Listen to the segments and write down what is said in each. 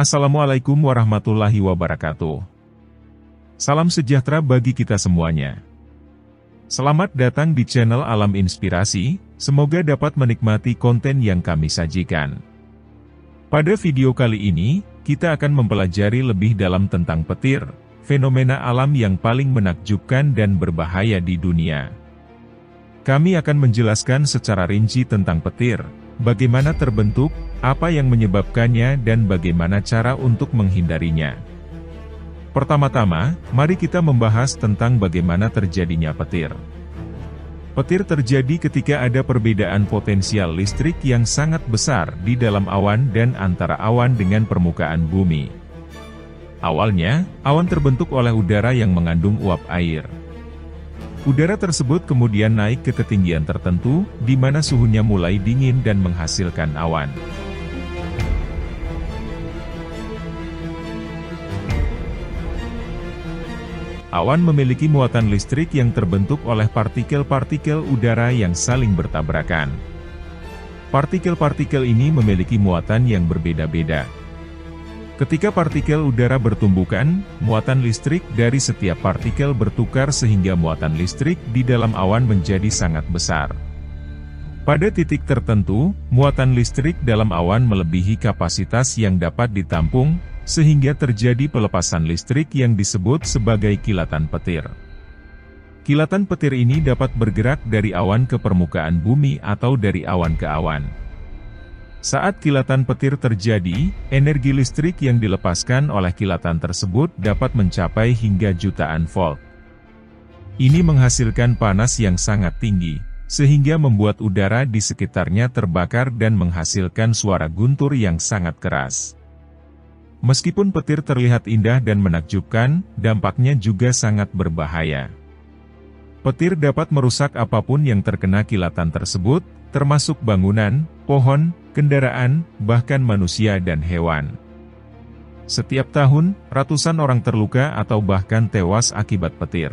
Assalamualaikum warahmatullahi wabarakatuh. Salam sejahtera bagi kita semuanya. Selamat datang di channel Alam Inspirasi, semoga dapat menikmati konten yang kami sajikan. Pada video kali ini, kita akan mempelajari lebih dalam tentang petir, fenomena alam yang paling menakjubkan dan berbahaya di dunia. Kami akan menjelaskan secara rinci tentang petir, bagaimana terbentuk, apa yang menyebabkannya dan bagaimana cara untuk menghindarinya. Pertama-tama, mari kita membahas tentang bagaimana terjadinya petir. Petir terjadi ketika ada perbedaan potensial listrik yang sangat besar di dalam awan dan antara awan dengan permukaan bumi. Awalnya, awan terbentuk oleh udara yang mengandung uap air. Udara tersebut kemudian naik ke ketinggian tertentu, di mana suhunya mulai dingin dan menghasilkan awan. Awan memiliki muatan listrik yang terbentuk oleh partikel-partikel udara yang saling bertabrakan. Partikel-partikel ini memiliki muatan yang berbeda-beda. Ketika partikel udara bertumbukan, muatan listrik dari setiap partikel bertukar sehingga muatan listrik di dalam awan menjadi sangat besar. Pada titik tertentu, muatan listrik dalam awan melebihi kapasitas yang dapat ditampung, sehingga terjadi pelepasan listrik yang disebut sebagai kilatan petir. Kilatan petir ini dapat bergerak dari awan ke permukaan bumi atau dari awan ke awan. Saat kilatan petir terjadi, energi listrik yang dilepaskan oleh kilatan tersebut dapat mencapai hingga jutaan volt. Ini menghasilkan panas yang sangat tinggi, sehingga membuat udara di sekitarnya terbakar dan menghasilkan suara guntur yang sangat keras. Meskipun petir terlihat indah dan menakjubkan, dampaknya juga sangat berbahaya. Petir dapat merusak apapun yang terkena kilatan tersebut, termasuk bangunan, pohon, kendaraan, bahkan manusia dan hewan. Setiap tahun, ratusan orang terluka atau bahkan tewas akibat petir.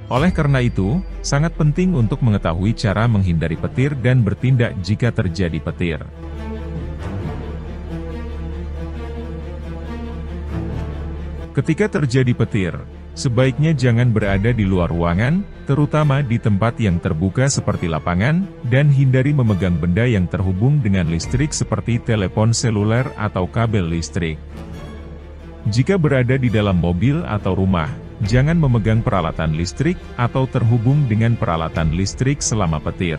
Oleh karena itu, sangat penting untuk mengetahui cara menghindari petir dan bertindak jika terjadi petir. Ketika terjadi petir, sebaiknya jangan berada di luar ruangan, terutama di tempat yang terbuka seperti lapangan, dan hindari memegang benda yang terhubung dengan listrik seperti telepon seluler atau kabel listrik. Jika berada di dalam mobil atau rumah, jangan memegang peralatan listrik atau terhubung dengan peralatan listrik selama petir.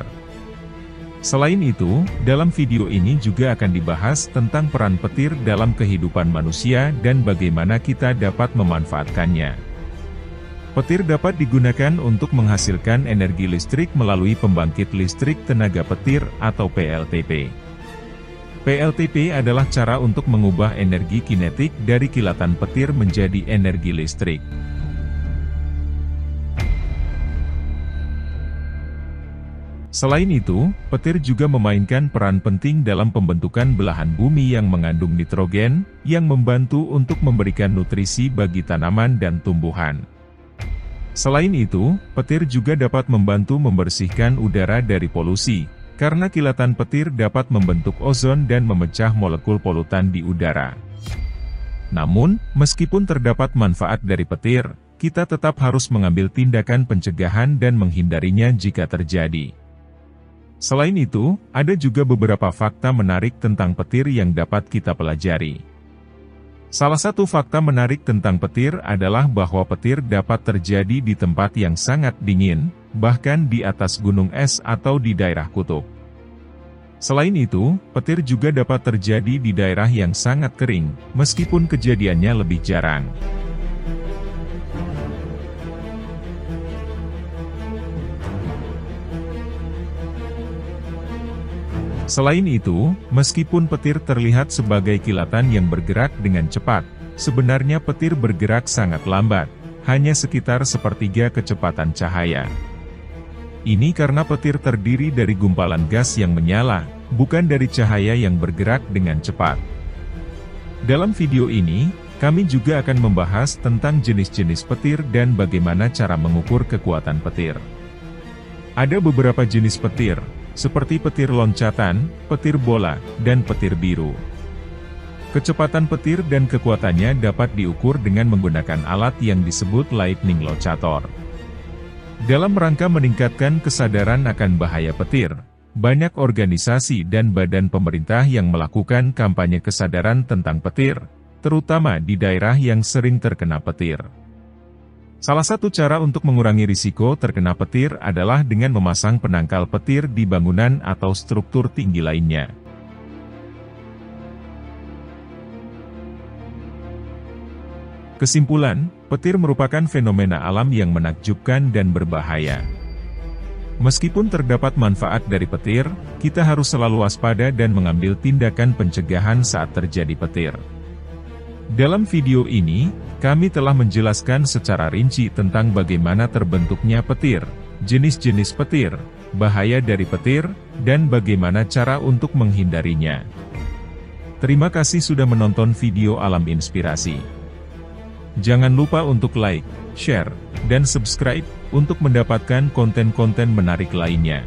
Selain itu, dalam video ini juga akan dibahas tentang peran petir dalam kehidupan manusia dan bagaimana kita dapat memanfaatkannya. Petir dapat digunakan untuk menghasilkan energi listrik melalui pembangkit listrik tenaga petir atau PLTP. PLTP adalah cara untuk mengubah energi kinetik dari kilatan petir menjadi energi listrik. Selain itu, petir juga memainkan peran penting dalam pembentukan belahan bumi yang mengandung nitrogen, yang membantu untuk memberikan nutrisi bagi tanaman dan tumbuhan. Selain itu, petir juga dapat membantu membersihkan udara dari polusi, karena kilatan petir dapat membentuk ozon dan memecah molekul polutan di udara. Namun, meskipun terdapat manfaat dari petir, kita tetap harus mengambil tindakan pencegahan dan menghindarinya jika terjadi. Selain itu, ada juga beberapa fakta menarik tentang petir yang dapat kita pelajari. Salah satu fakta menarik tentang petir adalah bahwa petir dapat terjadi di tempat yang sangat dingin, bahkan di atas gunung es atau di daerah kutub. Selain itu, petir juga dapat terjadi di daerah yang sangat kering, meskipun kejadiannya lebih jarang. Selain itu, meskipun petir terlihat sebagai kilatan yang bergerak dengan cepat, sebenarnya petir bergerak sangat lambat, hanya sekitar sepertiga kecepatan cahaya. Ini karena petir terdiri dari gumpalan gas yang menyala, bukan dari cahaya yang bergerak dengan cepat. Dalam video ini, kami juga akan membahas tentang jenis-jenis petir dan bagaimana cara mengukur kekuatan petir. Ada beberapa jenis petir, seperti petir loncatan, petir bola, dan petir biru. Kecepatan petir dan kekuatannya dapat diukur dengan menggunakan alat yang disebut lightning locator. Dalam rangka meningkatkan kesadaran akan bahaya petir, banyak organisasi dan badan pemerintah yang melakukan kampanye kesadaran tentang petir, terutama di daerah yang sering terkena petir. Salah satu cara untuk mengurangi risiko terkena petir adalah dengan memasang penangkal petir di bangunan atau struktur tinggi lainnya. Kesimpulan, petir merupakan fenomena alam yang menakjubkan dan berbahaya. Meskipun terdapat manfaat dari petir, kita harus selalu waspada dan mengambil tindakan pencegahan saat terjadi petir. Dalam video ini, kami telah menjelaskan secara rinci tentang bagaimana terbentuknya petir, jenis-jenis petir, bahaya dari petir, dan bagaimana cara untuk menghindarinya. Terima kasih sudah menonton video Alam Inspirasi. Jangan lupa untuk like, share, dan subscribe untuk mendapatkan konten-konten menarik lainnya.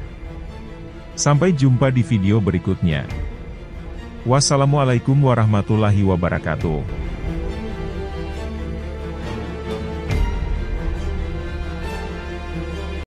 Sampai jumpa di video berikutnya. Wassalamualaikum warahmatullahi wabarakatuh.